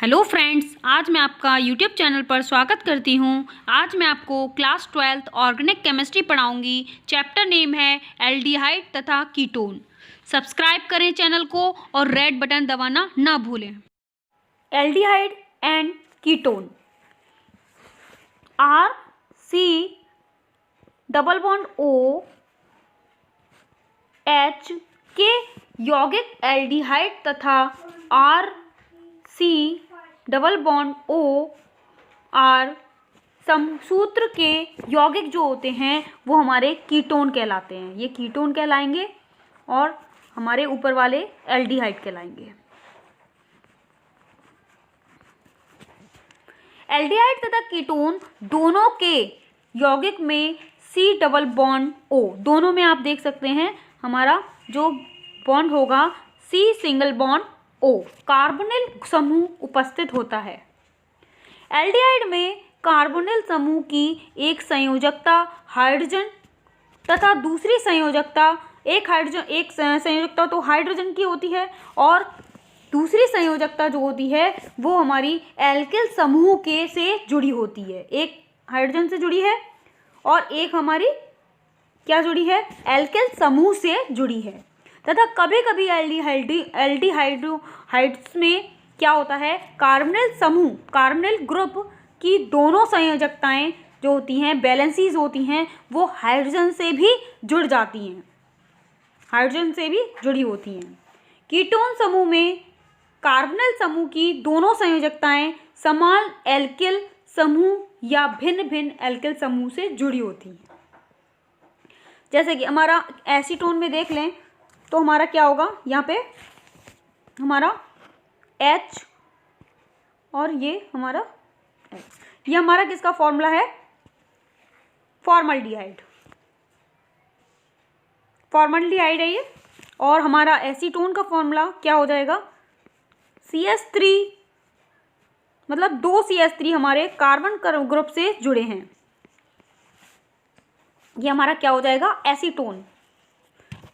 Hello friends, आज मैं आपका यूट्यूब चैनल पर स्वागत करती हूं। आज मैं आपको क्लास 12th ऑर्गेनिक केमिस्ट्री पढ़ाऊंगी। चैप्टर नेम है एल्डिहाइड तथा कीटोन। सब्सक्राइब करें चैनल को और रेड बटन दबाना ना भूलें। Aldehyde and ketone. R C double bond O H के यौगिक एल्डिहाइड तथा R C double bond O R समसूत्र के यौगिक जो होते हैं वो हमारे कीटोन कहलाते हैं। ये कीटोन कहलाएंगे और हमारे ऊपर वाले एल्डिहाइड कहलाएंगे। एल्डिहाइड तथा कीटोन दोनों के यौगिक में सी डबल बॉन्ड ओ, दोनों में आप देख सकते हैं हमारा जो बॉन्ड होगा C single bond O, carbonyl समूह उपस्थित होता है। एल्डिहाइड में कार्बोनिल समूह की एक संयोजकता हाइड्रोजन तथा दूसरी संयोजकता एक संयोजकता तो हाइड्रोजन की होती है और दूसरी संयोजकता जो होती है वो हमारी एल्किल समूह के से जुड़ी होती है। एक हाइड्रोजन से जुड़ी है और एक हमारी क्या जुड़ी है, एल्किल समूह से जुड़ी है। तथा कभी कभी एल्डिहाइड्स में क्या होता है, कार्बोनिल समूह, कार्बोनिल ग्रुप की दोनों संयोजकताएं जो होती हैं, बैलेंसीज होती हैं, वो हाइड्रोजन से भी जुड़ जाती हैं, हाइड्रोजन से भी जुड़ी होती हैं। कीटोन समूह में कार्बोनिल समूह की दोनों संयोजकताएं समान एल्किल समूह या भिन्न भिन्न एल्किल समूह से जुड़ी होती हैं। जैसे कि हमारा एसीटोन में देख लें तो हमारा क्या होगा, यहाँ पे हमारा H और ये हमारा H, ये हमारा किसका फॉर्मूला है, फॉर्मल्डिहाइड। फॉर्मल्डिहाइड है ये। और हमारा एसीटोन का फॉर्मूला क्या हो जाएगा, CH3, मतलब 2 CH3 हमारे कार्बन ग्रुप से जुड़े हैं, ये हमारा क्या हो जाएगा, एसीटोन।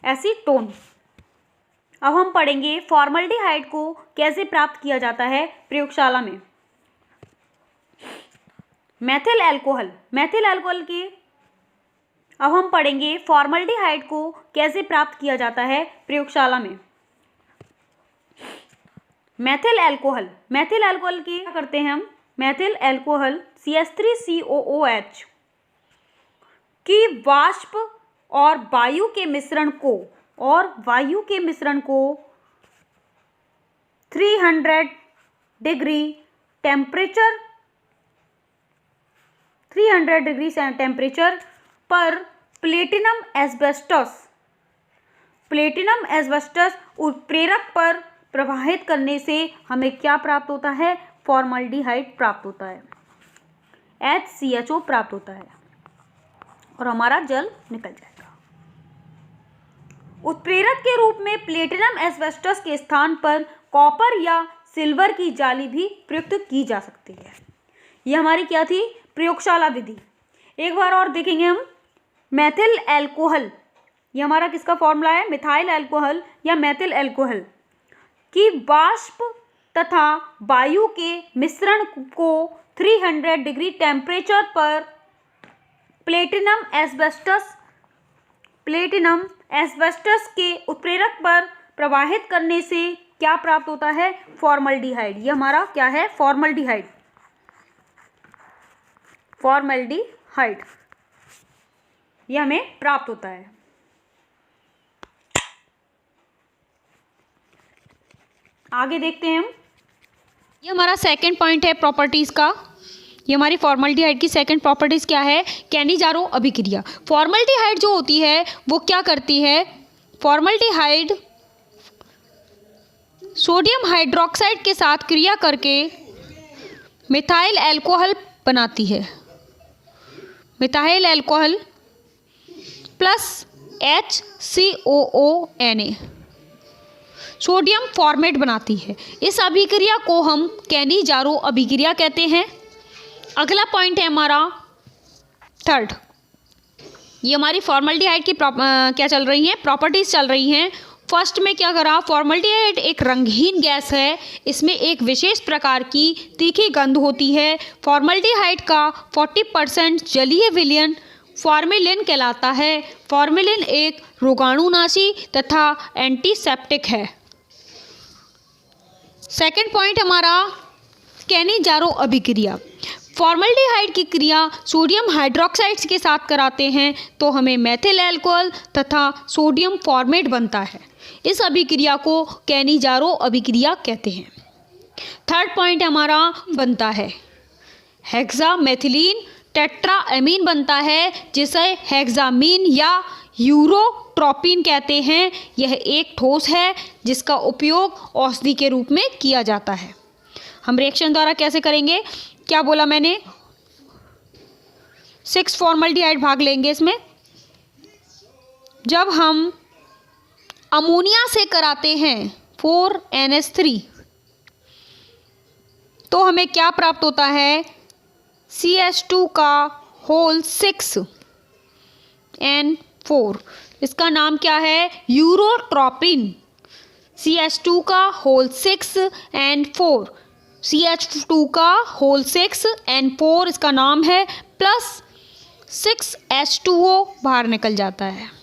एसीटोन। अब हम पढ़ेंगे फॉर्मल्डिहाइड को कैसे प्राप्त किया जाता है प्रयोगशाला में। मेथिल अल्कोहल की अब हम पढ़ेंगे फॉर्मल्डिहाइड को कैसे प्राप्त किया जाता है प्रयोगशाला में। मेथिल अल्कोहल की क्या करते हैं हम, मेथिल अल्कोहल CH3COOH की वाष्प और वायु के मिश्रण को 300 डिग्री टेम्परेचर पर प्लेटिनम एस्बेस्टस उत्प्रेरक पर प्रवाहित करने से हमें क्या प्राप्त होता है, फॉर्मल्डिहाइड प्राप्त होता है, HCHO प्राप्त होता है और हमारा जल निकल जाएगा। उत्प्रेरक के रूप में प्लेटिनम एस्बेस्टस के स्थान पर कॉपर या सिल्वर की जाली भी प्रयुक्त की जा सकती है। ये हमारी क्या थी, प्रयोगशाला विधि। एक बार और देखेंगे हम, मेथिल अल्कोहल, ये हमारा किसका फॉर्मूला है, मिथाइल अल्कोहल या मेथिल अल्कोहल की वाष्प तथा वायु के मिश्रण को 300 डिग्री टेम्परेचर पर प्लेटिनम एस्बेस्टस के उत्प्रेरक पर प्रवाहित करने से क्या प्राप्त होता है, फॉर्मल्डिहाइड। ये हमारा क्या है, फॉर्मल्डिहाइड ये हमें प्राप्त होता है। आगे देखते हैं हम, ये हमारा सेकंड पॉइंट है प्रॉपर्टीज का। ये हमारी फॉर्मल्डिहाइड की सेकंड प्रॉपर्टीज क्या है, कैनिजारो अभिक्रिया। फॉर्मल्डिहाइड जो होती है वो क्या करती है, फॉर्मल्डिहाइड सोडियम हाइड्रोक्साइड के साथ क्रिया करके मिथाइल अल्कोहल बनाती है। Methyl alcohol plus HCOONA sodium format बनाती है। इस अभिक्रिया को हम कैनिजारो अभिक्रिया कहते हैं। अगला पॉइंट है हमारा थर्ड। ये हमारी फॉर्मल्डिहाइड की क्या चल रही हैं, प्रॉपर्टीज चल रही हैं। फर्स्ट में क्या करा, फॉर्मल्डिहाइड एक रंगहीन गैस है, इसमें एक विशेष प्रकार की तीखी गंध होती है। फॉर्मल्डिहाइड का 40% जलीय विलयन फॉर्मेलिन कहलाता है। फॉर्मेलिन एक रोगाणुनाशी तथा एंटीसेप्टिक है। सेकंड पॉइंट हमारा कैनिजारो अभिक्रिया। फॉर्मल्डिहाइड की क्रिया सोडियम हाइड्रोक्साइड्स के साथ कराते हैं तो हमें मेथिल अल्कोहल तथा सोडियम फॉर्मेट बनता है। इस अभिक्रिया को कैनिजारो अभिक्रिया कहते हैं। थर्ड पॉइंट हमारा बनता है हेक्सामेथिलीन टेट्राएमीन बनता है, जिसे हेक्सामीन या यूरोट्रोपिन कहते हैं। यह एक ठोस है जिसका उपयोग औषधि के रूप में किया जाता है। हम रिएक्शन द्वारा कैसे करेंगे, क्या बोला मैंने, 6 फॉर्मल्डिहाइड भाग लेंगे इसमें। जब हम अमोनिया से कराते हैं 4NH3 तो हमें क्या प्राप्त होता है, CH2 का होल 6N4। इसका नाम क्या है, यूरोट्रोपिन। CH2 का होल 6N4, CH2 का होल 6N4 इसका नाम है, प्लस 6H2O बाहर निकल जाता है।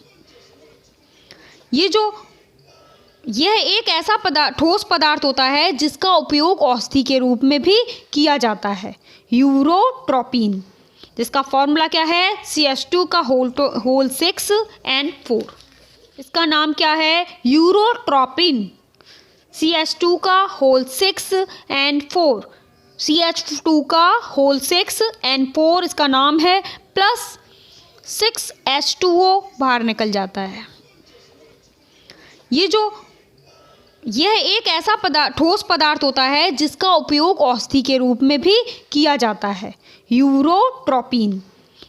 यह एक ऐसा ठोस पदार्थ होता है जिसका उपयोग औषधि के रूप में भी किया जाता है, यूरोट्रोपिन, जिसका फॉर्मूला क्या है, CH2 का होल 6N4। इसका नाम क्या है, यूरोट्रोपिन। CH2 का होल 6N4, CH2 का होल 6N4 इसका नाम है, प्लस 6H2O बाहर निकल जाता है। यह एक ऐसा ठोस पदार्थ होता है जिसका उपयोग औषधि के रूप में भी किया जाता है, यूरोट्रोपिन,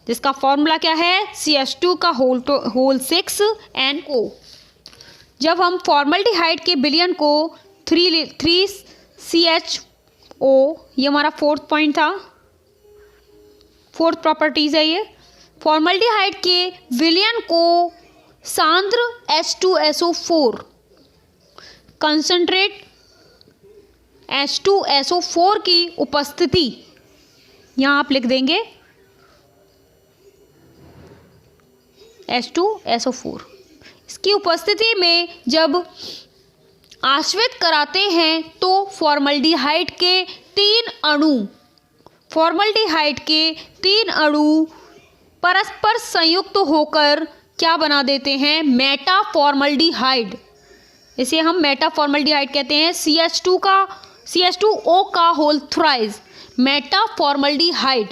जिसका फॉर्मूला क्या है, CH2 का होल 6N4। जब हम फॉर्मल्डिहाइड के विलयन को 3CHO, ये हमारा फोर्थ पॉइंट था, फोर्थ प्रॉपर्टीज है ये, फॉर्मल्डिहाइड के विलयन को सांद्र H2SO4 कंसंट्रेट H2SO4 की उपस्थिति, यहाँ आप लिख देंगे H2SO4, इसकी उपस्थिति में जब आश्रित कराते हैं तो फॉर्मल्डिहाइड के 3 अणु परस्पर संयुक्त होकर क्या बना देते हैं, मेटा फॉर्मल्डिहाइड। इसे हम मेटा फॉर्मल्डिहाइड कहते हैं। CH2O का होल थ्राइस मेटा फॉर्मल्डिहाइड।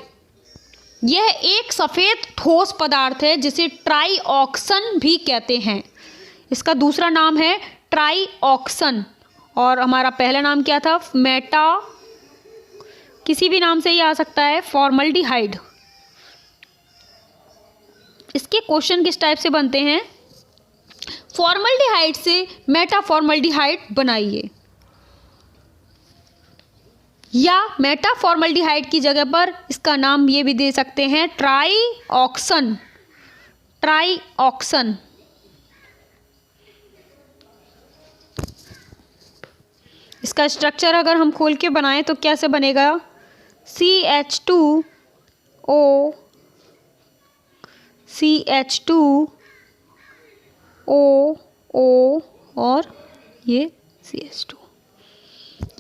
यह एक सफ़ेद ठोस पदार्थ है जिसे ट्राईऑक्सन भी कहते हैं। इसका दूसरा नाम है ट्राईऑक्सन और हमारा पहला नाम क्या था, मेटा, किसी भी नाम से ही आ सकता है, फॉर्मल्डिहाइड। इसके क्वेश्चन किस टाइप से बनते हैं, फॉर्मल्डिहाइड से मेटा फॉर्मल्डिहाइड बनाइए, या मेटा फॉर्मल्डिहाइड की जगह पर इसका नाम ये भी दे सकते हैं ट्राईऑक्सन। इसका स्ट्रक्चर अगर हम खोल के बनाएं तो कैसे बनेगा, CH2O और ये CH2,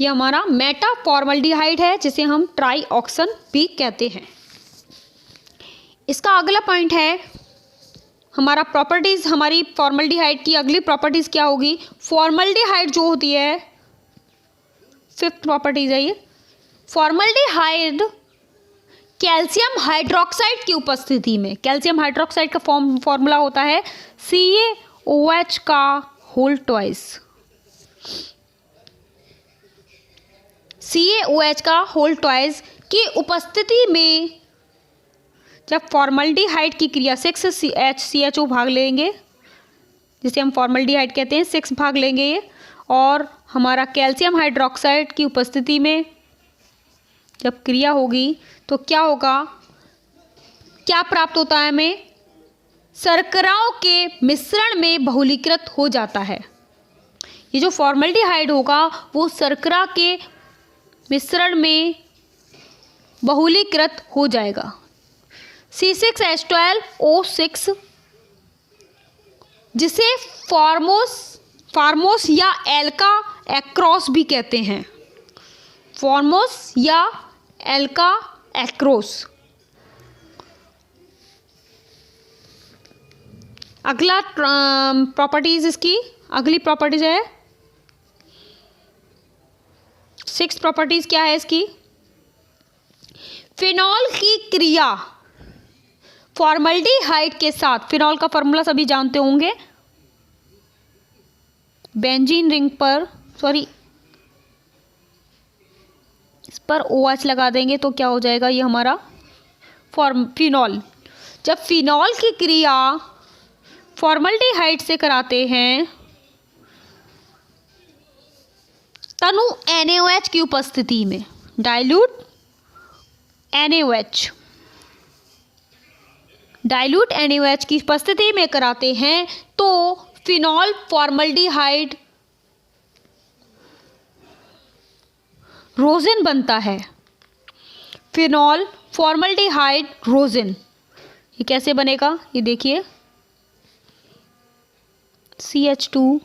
ये हमारा मेटा फॉर्मल्डिहाइड है जिसे हम ट्राईऑक्सन भी कहते हैं। इसका अगला पॉइंट है हमारा प्रॉपर्टीज़। हमारी फॉर्मल्डिहाइड की अगली प्रॉपर्टीज़ क्या होगी, फॉर्मल्डिहाइड जो होती है, 5th प्रॉपर्टीज है ये, फॉर्मल्डिहाइड कैल्शियम हाइड्रोक्साइड की उपस्थिति में, कैल्शियम हाइड्रोक्साइड का फॉर्मूला होता है CaOH का होल ट्वाइस, CaOH का होल ट्वाइस की उपस्थिति में जब फॉर्मल्डिहाइड की क्रिया 6CHCHO भाग लेंगे, जिसे हम फॉर्मल्डिहाइड कहते हैं, 6 भाग लेंगे ये, और हमारा कैल्शियम हाइड्रोक्साइड की उपस्थिति में जब क्रिया होगी तो क्या होगा, क्या प्राप्त होता है हमें, शर्कराओं के मिश्रण में बहुलीकृत हो जाता है। ये जो फॉर्मल्डिहाइड होगा वो शर्करा के मिश्रण में बहुलीकृत हो जाएगा। C6H12O6 जिसे फार्मोस या एल्का एक्रोस भी कहते हैं। फार्मोस या एल्का एक्रोस। अगला प्रॉपर्टीज इसकी, अगली प्रॉपर्टीज है 6 प्रॉपर्टीज क्या है इसकी। फिनॉल की क्रिया फॉर्मल्डिहाइड के साथ, फिनॉल का फॉर्मूला सभी जानते होंगे, बेंजीन रिंग पर इस पर OH लगा देंगे तो क्या हो जाएगा, ये हमारा फिनॉल। जब फिनॉल की क्रिया फॉर्मल्डिहाइड से कराते हैं तनु NaOH की उपस्थिति में, डाइल्यूट NaOH की उपस्थिति में कराते हैं तो फिनॉल फॉर्मल्डिहाइड रोजिन बनता है। फिनॉल फॉर्मल्डिहाइड रोजिन, ये कैसे बनेगा, ये देखिए CH2OH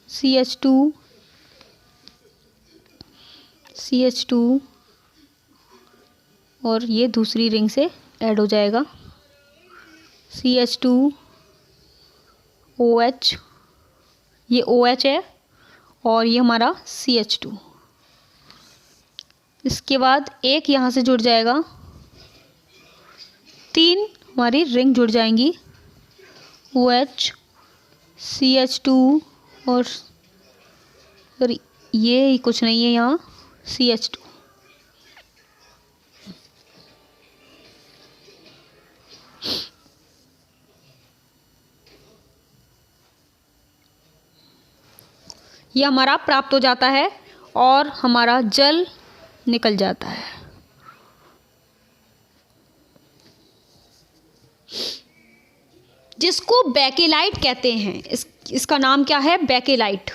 CH2 और ये दूसरी रिंग से ऐड हो जाएगा CH2OH, ये OH है और ये हमारा CH2। इसके बाद एक यहाँ से जुड़ जाएगा, 3 हमारी रिंग जुड़ जाएंगी OH CH2 और ये कुछ नहीं है यहाँ CH2। ये हमारा प्राप्त हो जाता है और हमारा जल निकल जाता है। जिसको बेकेलाइट कहते हैं, इसका नाम क्या है, बेकेलाइट।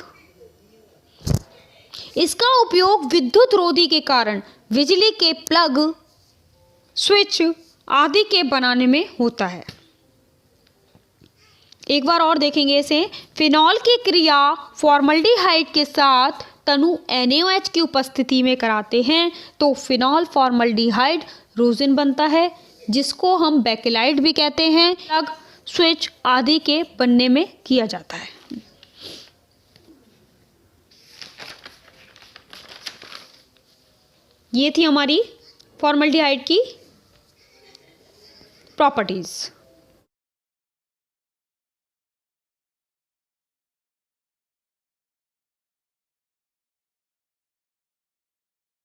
इसका उपयोग विद्युत रोधी के कारण बिजली के प्लग, स्विच आदि के बनाने में होता है। एक बार और देखेंगे इसे। फिनॉल की क्रिया फॉर्मल्डिहाइड के साथ तनु NaOH की उपस्थिति में कराते हैं तो फिनॉल फॉर्मल्डिहाइड रोजिन बनता है, जिसको हम बेकेलाइट भी कहते हैं। प्लग, स्विच आदि के बनने में किया जाता है। ये थी हमारी फॉर्मल्डिहाइड की प्रॉपर्टीज।